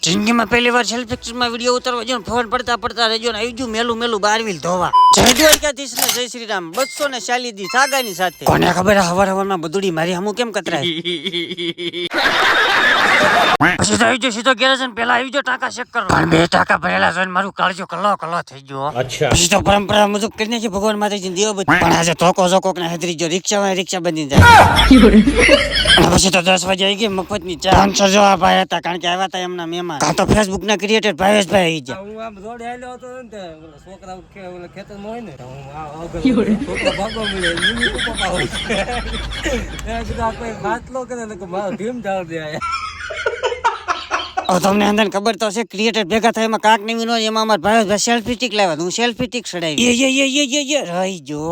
જિંદગીમાં પહેલી વાર સેલ્ફી પિક્ચરમાં વિડીયો ઉતારવા જો ફોન પડતા રહેજો ને આવી ગયું મેલું બારવીલ ધોવા. જય દ્વારકાધીશ ને જય શ્રી રામ. 240 દી સાગાની સાથે. કોને ખબર હવારમાં બધુડી મારી હમું કેમ કતરાય. પછી તો આવી જો સીધો ગેરેજ ને પેલા આવી જો ટાંકા ચેક કરો. પણ 2 ટાંકા ભરેલા જોઈને મારું કાળજો કલ્લો થઈ ગયો. અચ્છા. પછી તો પરંપરા મુજબ કરીને કે ભગવાન માતાજી દેવ બધ. પણ આજે ધોકો ને હેદરી જો રિક્ષા બંધી જાય. પછી તો 10 વાગે આવી ગઈ મફતની ચા. 500 જેવા ભાઈ હતા કારણ કે આવ્યા હતા એમના મહેમાન. કાં તો ફેસબુક ના ક્રિએટર ભાવેશભાઈ આવી ગયા. હું આમ રોડ આવેલો હતો ને તે છોકરા ખેતરમાં હોય ને હું છોકરા ભાગો મળે મિની પપ્પા હોય ત્યાં સુધી આપણે ખાતલો કરે ને કે મારો ટીમ ચાલ દે. તમને અંદર ખબર તો છે ક્રિએટર ભેગા થાય એમાં કાંક નવીન હોય એમાં અમારા ભાવેશભાઈ સેલ્ફી સ્ટિક લાવ્યા. હું સેલ્ફી સ્ટિક ચડાવી રહી જો.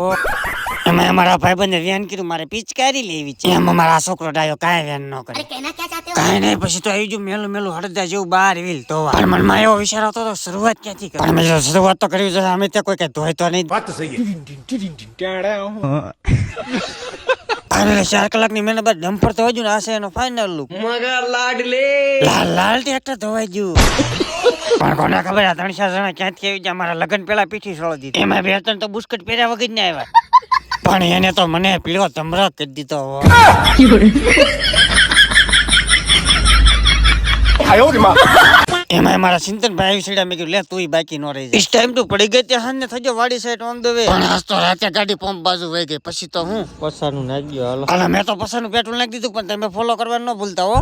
એમાં અમારા ભાઈબંધે વેન કર્યું મારે પિચકારી લેવી છે. એમાં મારા છોકરો ડાયો કાંઈ વેન ન કરે. કાંઈ નહીં. પછી તો આવી ગયું મેલું હળદા જેવું બાર વ્હીલ ધોવા. પણ મનમાં એવો વિચાર આવતો તો શરૂઆત ક્યાંથી કરી. પણ મેં શરૂઆત તો કરવી જોઈએ. અમે ત્યાં કોઈ કઈ ધોય તો નહીં. વાત સહી. 4 કલાકની મહેનત બાદ ડમ્પર તો હજુ આ છે એનો ફાઇનલ લુક. મગર લાડલે લાલ ટ્રેક્ટર ધોવાઈ ગયું. પણ કોને ખબર આ 3-4 જણા ક્યાંથી આવી જાય. અમારા લગ્ન પેલા પીઠી છોડી દીધી. એમાં 2-3 તો બુસ્કટ પહેર્યા વગર ને આવ્યા. પણ એને તો મને પીળો તમરક કરી દીધો. એમાં મારા ચિંતનભાઈ આવી સીડા મેં કીધું લે તું બાકી નો રહી જાય. ટાઈમ તો પડી ગઈ ત્યાં ને થજો વાડી સાઈડ ઓન ધ વે. પણ આજ તો રાતે ગાડી પંપ બાજુ વહી ગઈ. પછી તો હું પસાનું નાખી ગયો. હાલો મેં તો પસાનું પેટ્રોલ નાખી દીધું પણ તમે ફોલો કરવા ન ભૂલતા હો.